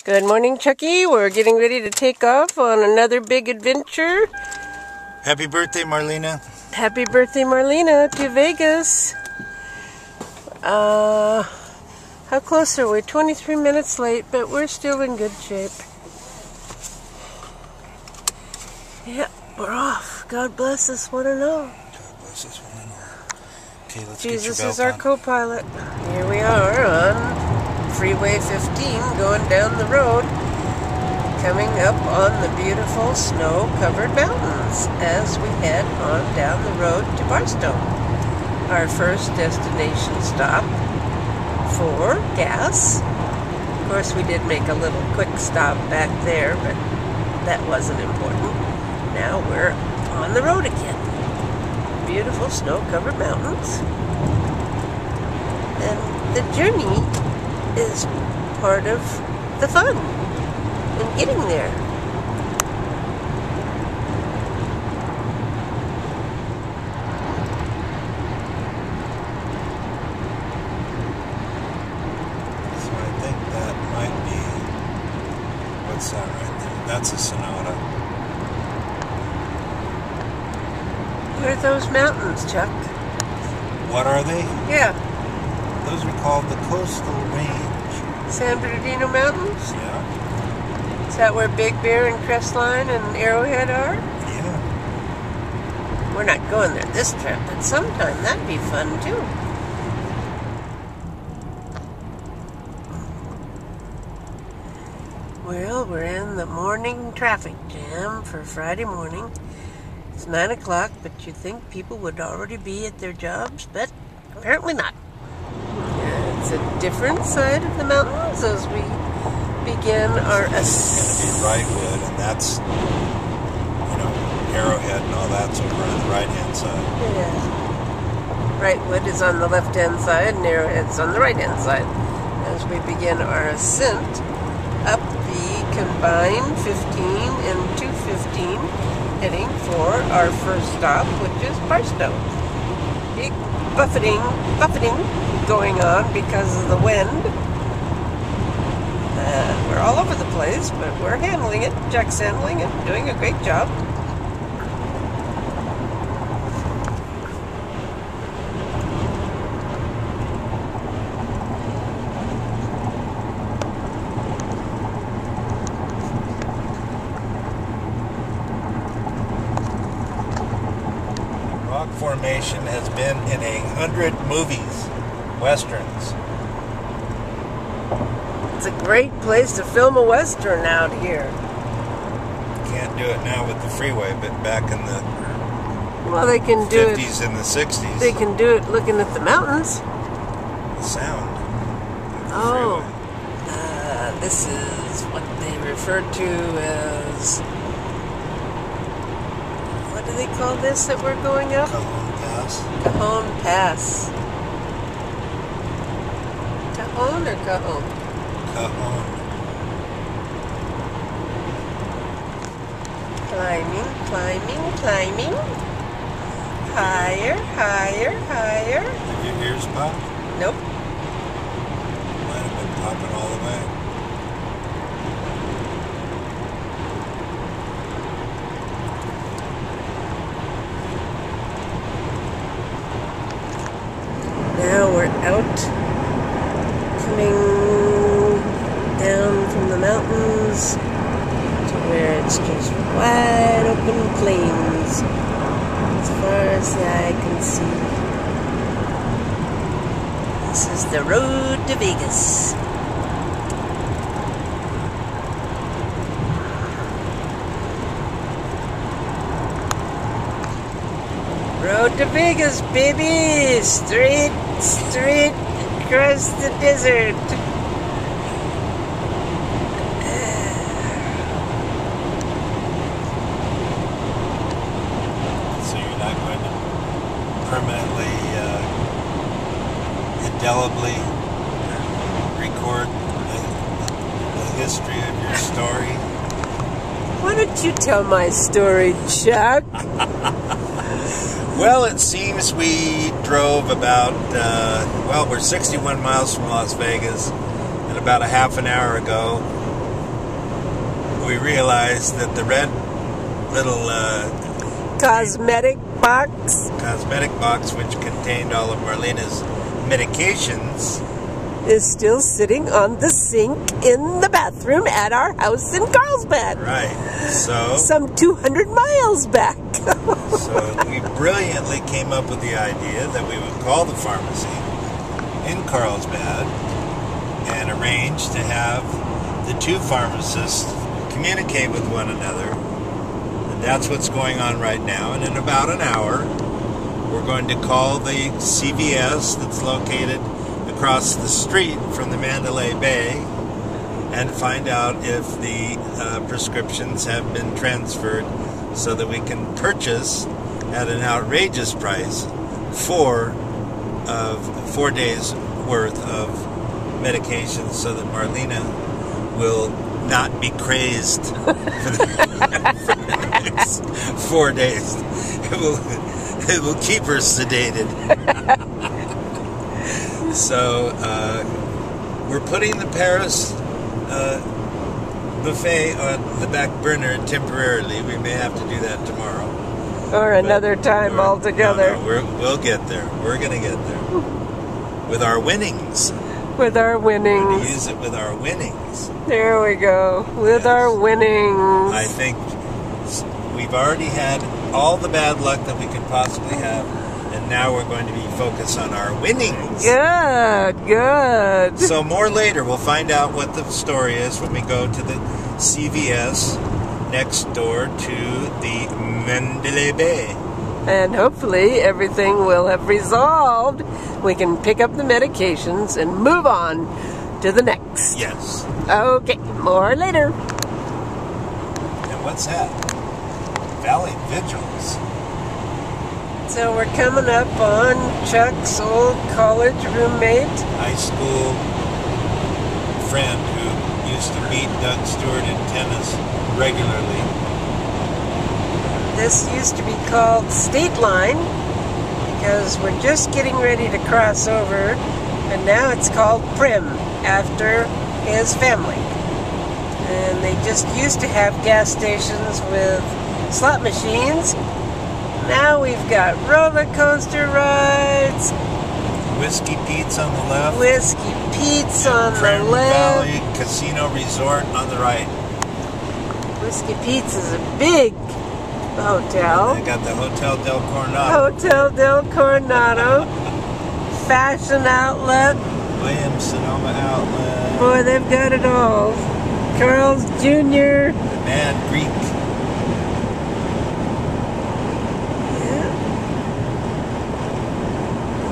Good morning, Chucky. We're getting ready to take off on another big adventure. Happy birthday, Marlena. Happy birthday, Marlena, to Vegas. How close are we? 23 minutes late, but we're still in good shape. Yeah, we're off. God bless us, one and all. God bless us, one and all. Okay, let's Jesus get your belt is our on. co-pilot. Here we are on Freeway 15 going down the road, coming up on the beautiful snow-covered mountains as we head on down the road to Barstow. Our first destination stop for gas. Of course, we did make a little quick stop back there, but that wasn't important. Now we're on the road again. Beautiful snow-covered mountains. And the journey is part of the fun in getting there. So I think that might be, what's that right there? That's a Sonata. What are those mountains, Chuck? What are they? Yeah, Those are called the Coastal Range. San Bernardino Mountains? Yeah. Is that where Big Bear and Crestline and Arrowhead are? Yeah. We're not going there this trip, but sometime that'd be fun too. Well, we're in the morning traffic jam for Friday morning. It's 9 o'clock, but you'd think people would already be at their jobs, but apparently not. It's a different side of the mountains as we begin our It's going to be Wrightwood, and that's, Arrowhead and all that's over on the right-hand side. Yeah. Wrightwood is on the left-hand side, and Arrowhead's on the right-hand side. As we begin our ascent up the combined 15 and 215, heading for our first stop, which is Barstow. Big buffeting going on because of the wind. We're all over the place, but we're handling it. Jack's handling it, doing a great job. Rock formation has been in 100 movies, westerns. It's a great place to film a western out here. Can't do it now with the freeway, but back in the Well, they can do 50s and the 60s, They can do it looking at the mountains. the sound of the Oh. freeway. This is what they refer to as... What do they call this that we're going up? Cajon Pass. Cajon Pass. Cajon or Cajon? Cajon. Climbing. Higher. Have your ears popped? Nope. Might have been popping all the way. Now we're out, coming down from the mountains to where it's just wide open plains as far as the eye can see. This is the road to Vegas. Road to Vegas, baby! Straight across the desert. So you're not going to permanently, indelibly record the history of your story? Why don't you tell my story, Chuck? Well, it seems we drove about, we're 61 miles from Las Vegas, and about a half an hour ago, we realized that the red little cosmetic box, which contained all of Marlena's medications, is still sitting on the sink in the bathroom at our house in Carlsbad. Right. So some 200 miles back. So we brilliantly came up with the idea that we would call the pharmacy in Carlsbad and arrange to have the two pharmacists communicate with one another. And that's what's going on right now. And in about an hour, we're going to call the CVS that's located across the street from the Mandalay Bay and find out if the prescriptions have been transferred so that we can purchase at an outrageous price 4 days worth of medications so that Marlena will not be crazed for the next 4 days. It will keep her sedated. So we're putting the Paris buffet on the back burner temporarily. We may have to do that tomorrow. Or another time altogether. No, we'll get there. We're going to get there. With our winnings. With our winnings. We're going to use it with our winnings. There we go. With our winnings. I think we've already had all the bad luck that we could possibly have. And now we're going to be focused on our winnings. Good. So more later, we'll find out what the story is when we go to the CVS next door to the Mandalay Bay. And hopefully everything will have resolved. We can pick up the medications and move on to the next. Yes. Okay, more later. And what's that? Valley Vigils. So we're coming up on Chuck's old college roommate. High school friend who used to meet Doug Stewart in tennis regularly. This used to be called State Line because we're just getting ready to cross over, and now it's called Prim after his family. And they just used to have gas stations with slot machines. Now we've got roller coaster rides. Whiskey Pete's on the left. Whiskey Pete's on the Prim left. Valley Casino Resort on the right. Whiskey Pete's is a big hotel. They got the Hotel del Coronado. Hotel del Coronado. Fashion outlet. Williams Sonoma Outlet. Boy, they've got it all. Carl's Jr. The Mad Greek.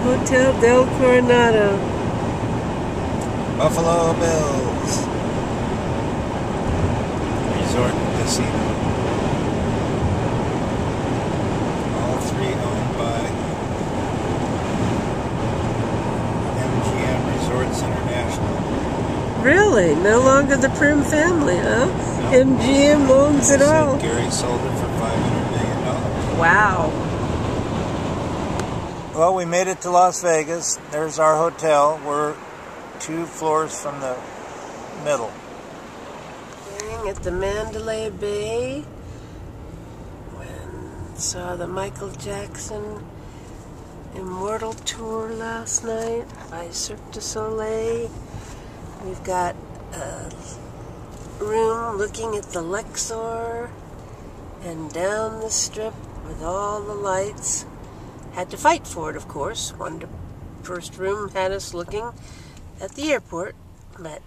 Hotel del Coronado. Buffalo Bills Resort and Casino. All three owned by MGM Resorts International. Really? No longer the Prim family, huh? No. MGM owns it all. Gary sold it for $500 million. Wow. Well, we made it to Las Vegas. There's our hotel. We're 2 floors from the middle. Staying at the Mandalay Bay. When saw the Michael Jackson Immortal Tour last night by Cirque du Soleil. We've got a room looking at the Luxor and down the strip with all the lights. Had to fight for it, of course. First room had us looking at the airport, but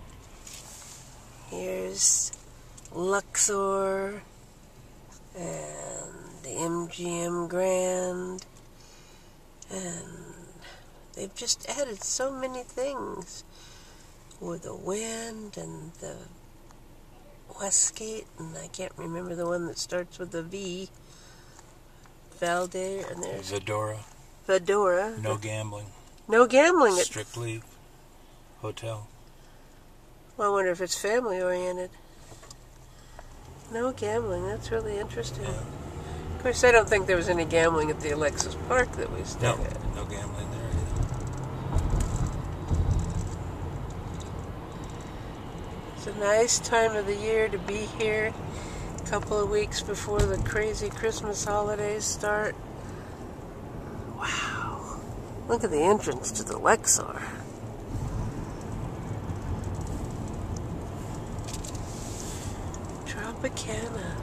here's Luxor and the MGM Grand, and they've just added so many things with the Wind and the Westgate, and I can't remember the one that starts with a V. Valde, and there's Fedora. No gambling. No gambling. Strictly hotel. Well, I wonder if it's family oriented. No gambling. That's really interesting. Yeah. Of course, I don't think there was any gambling at the Alexis Park that we stayed at. No gambling there either. It's a nice time of the year to be here. A couple of weeks before the crazy Christmas holidays start. Wow. Look at the entrance to the Lexar. Tropicana.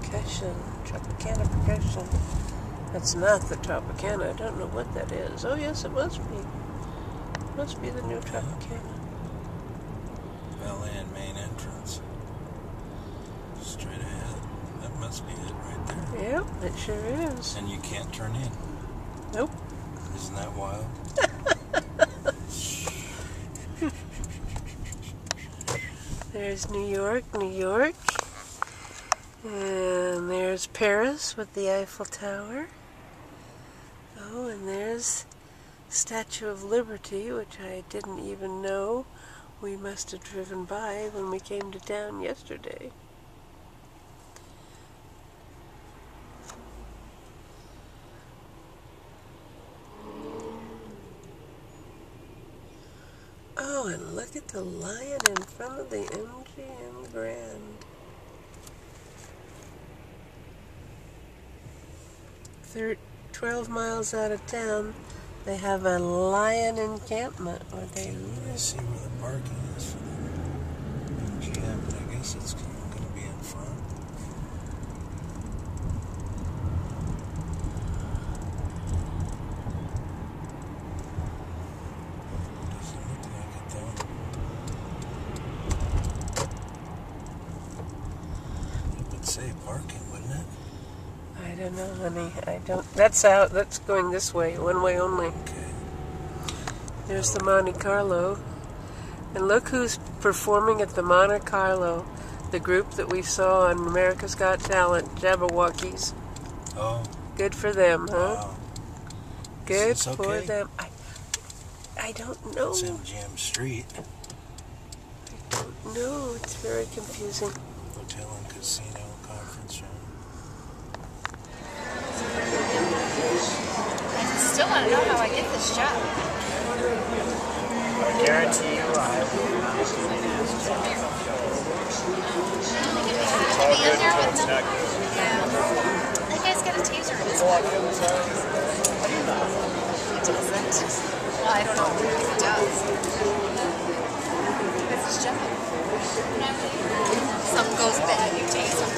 Percussion. Tropicana percussion. That's not the Tropicana. I don't know what that is. Oh yes, it must be. Must be the new Tropicana. Valet and main entrance. Straight ahead. That must be it right there. Yep, it sure is. And you can't turn in. Nope. Isn't that wild? There's New York, New York. And there's Paris with the Eiffel Tower. Oh, and there's Statue of Liberty, which I didn't even know we must have driven by when we came to town yesterday. Oh, and look at the lion in front of the MGM Grand. 12 miles out of town, they have a lion encampment where they live. Let's see where the parking is for the MGM, but I guess it's going to be in front. Doesn't look like it though. It would say parking, wouldn't it? I don't know, honey. I don't. That's out. That's going this way. One way only. Okay. There's the Monte Carlo. And look who's performing at the Monte Carlo. The group that we saw on America's Got Talent, Jabberwockies. Oh. Good for them, huh? Wow. Good Is this for okay? them. I don't know. It's MGM Street. I don't know. It's very confusing. Hotel and Casino Conference Room. I still want to know how I get this job. I guarantee you I will not be To be in there with them? Yeah. That guy's got a taser in his back. He doesn't. Well, I don't know if he does. That's his job. Something goes bad, you tase him.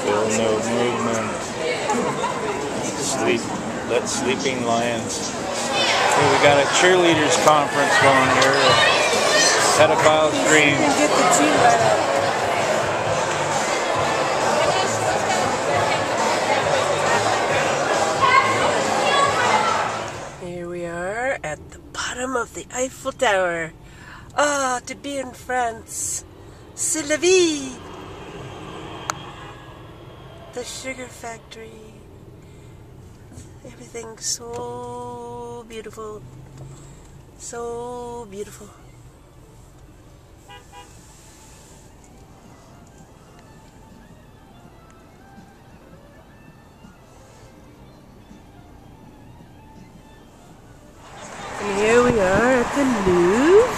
Feel no movement. Sleep. Let sleeping lions. Hey, we got a cheerleaders conference going here at Pedophile Stream. Get the tea right up. Here we are at the bottom of the Eiffel Tower. Ah, to be in France. C'est la vie! The sugar factory. Everything's so beautiful. So beautiful. And here we are at the Louvre.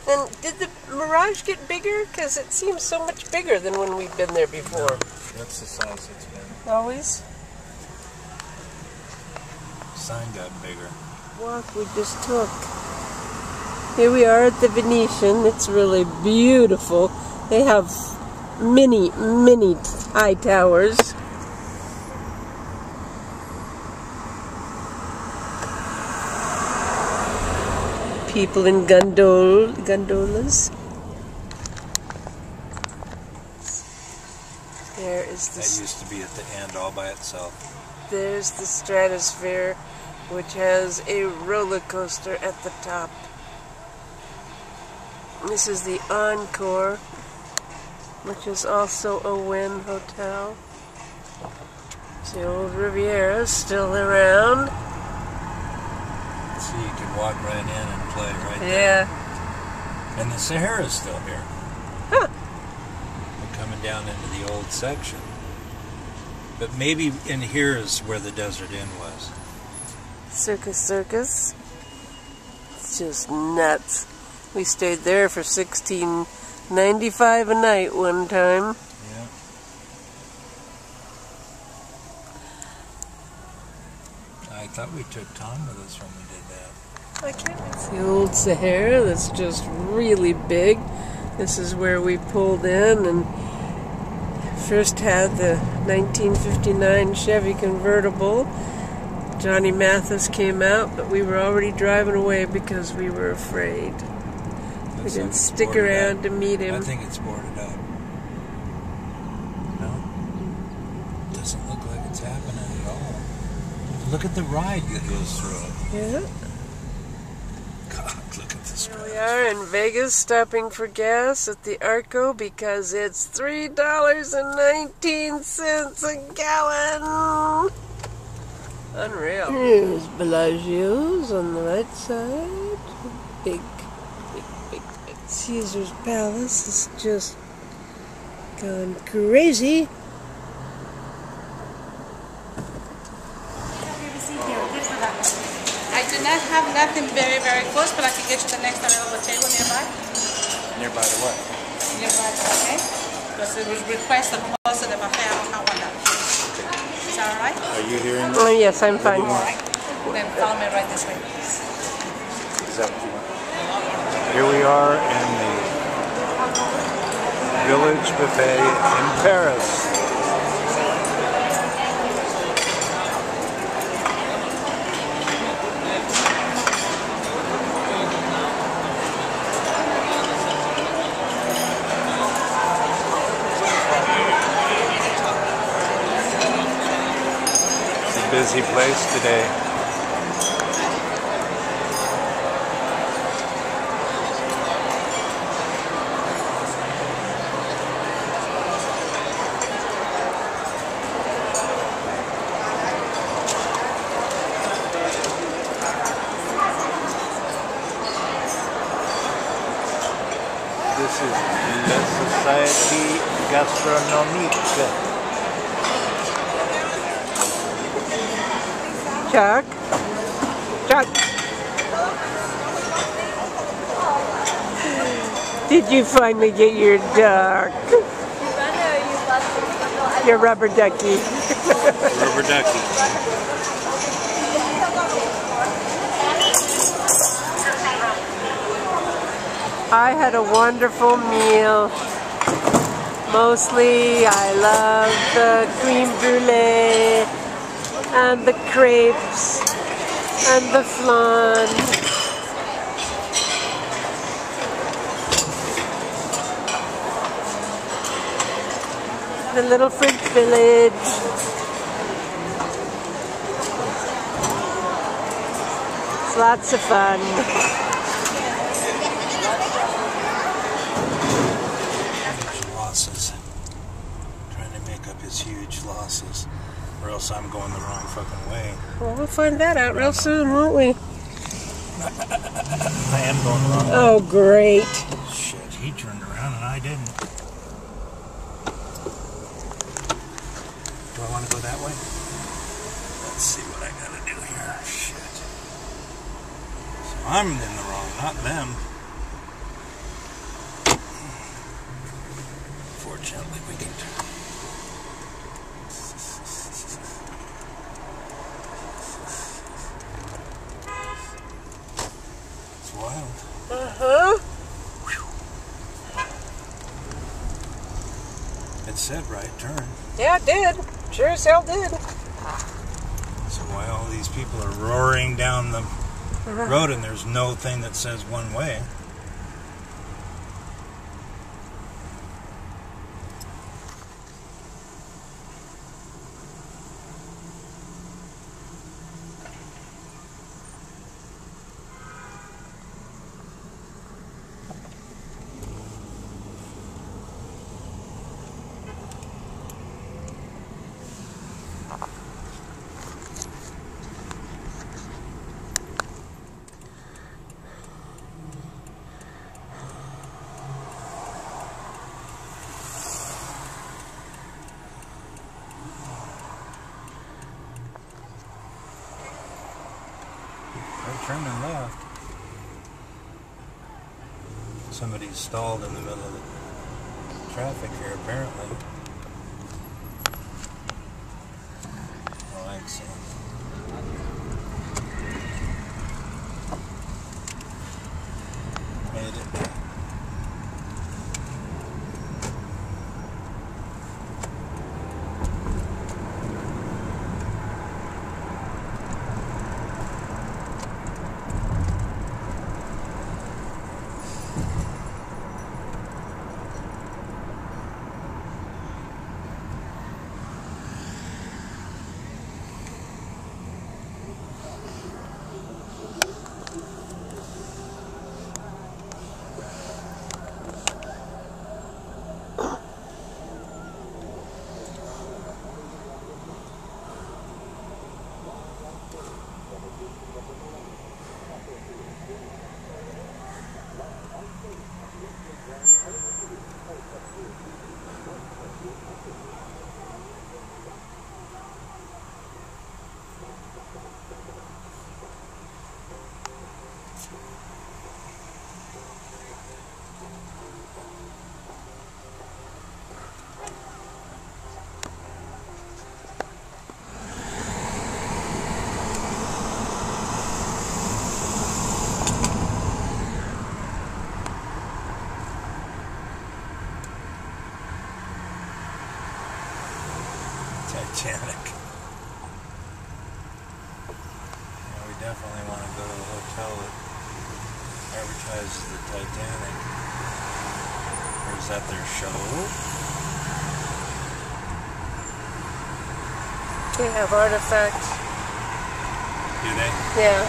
And did the Mirage get bigger? Because it seems so much bigger than when we've been there before. That's the size it's been. Always? Sign got bigger. Walk we just took. Here we are at the Venetian. It's really beautiful. They have many, many high towers. People in gondolas. There is the... That used to be at the end all by itself. There's the Stratosphere, which has a roller coaster at the top. This is the Encore, which is also a Wynn hotel. The old Riviera is still around. So you can walk right in and play right there. Yeah. And the Sahara's still here. Huh. We're coming down into the old section. But maybe in here is where the Desert Inn was. Circus. It's just nuts. We stayed there for $16.95 a night one time. Yeah. I thought we took Tom with us when we did that. I can't. It's the old Sahara that's just really big. This is where we pulled in and first had the 1959 Chevy convertible. Johnny Mathis came out, but we were already driving away because we were afraid. We didn't stick around to meet him. I think it's boarded up. No? Doesn't look like it's happening at all. Look at the ride that goes through it. Yeah. God, look at this. Here we are in Vegas, stopping for gas at the Arco because it's $3.19 a gallon. Unreal. Here's Bellagio's on the right side. Big. Caesar's Palace is just gone crazy. I do not have nothing very, very close, but I can get you the next available table nearby. Nearby to what? Nearby, okay? Because it was requested close to the buffet. I don't have one now. Is that all right? Are you hearing? Oh, yes, I'm fine. All right. Then follow me right this way, please. Is that what you want? Here we are in the Village Buffet in Paris. It's a busy place today. This is La Société Gastronomique. Chuck? Did you finally get your duck? Your rubber ducky. Rubber ducky. I had a wonderful meal. Mostly I love the creme brulee and the crepes and the flan. The little French village. It's lots of fun. Losses. Trying to make up his huge losses. Or else I'm going the wrong fucking way. Well, we'll find that out real soon, won't we? I am going the wrong way. Oh, great. Shit, he turned around and I didn't. Do I want to go that way? Let's see what I gotta do here. Shit. So I'm in the wrong, not them. Fortunately, we can turn. It's wild. Uh-huh. It said right turn. Yeah, it did. Sure as hell did. So why all these people are roaring down the road and there's no thing that says one way? turning left. Somebody's stalled in the middle of the traffic here, apparently. Oh, I see. Made it. Titanic. Yeah, we definitely want to go to a hotel that advertises the Titanic. Or is that their show? They have artifacts. Do they? Yeah.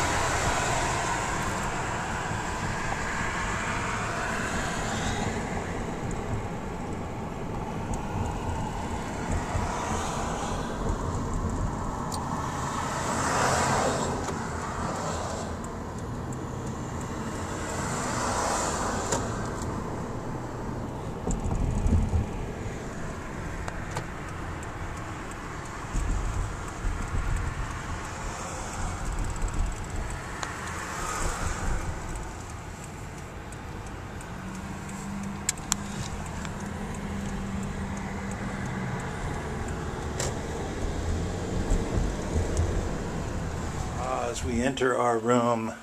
As we enter our room,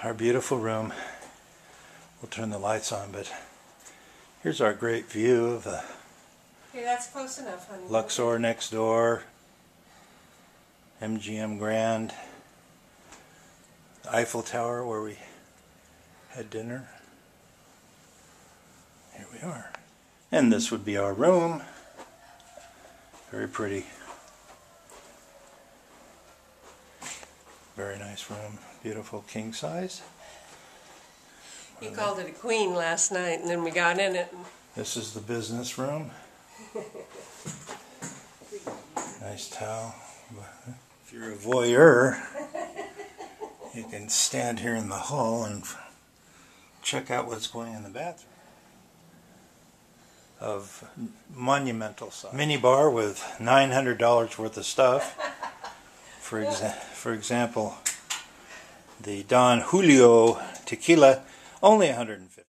our beautiful room, we'll turn the lights on, but here's our great view of the Okay, that's close enough, honey. Luxor next door, MGM Grand, Eiffel Tower where we had dinner. Here we are. And this would be our room. Very pretty. Very nice room. Beautiful king size. You called it a queen last night, and then we got in it. This is the business room. Nice towel. If you're a voyeur, you can stand here in the hall and check out what's going in the bathroom. Of monumental size. Mini bar with $900 worth of stuff. For example, the Don Julio tequila, only $150.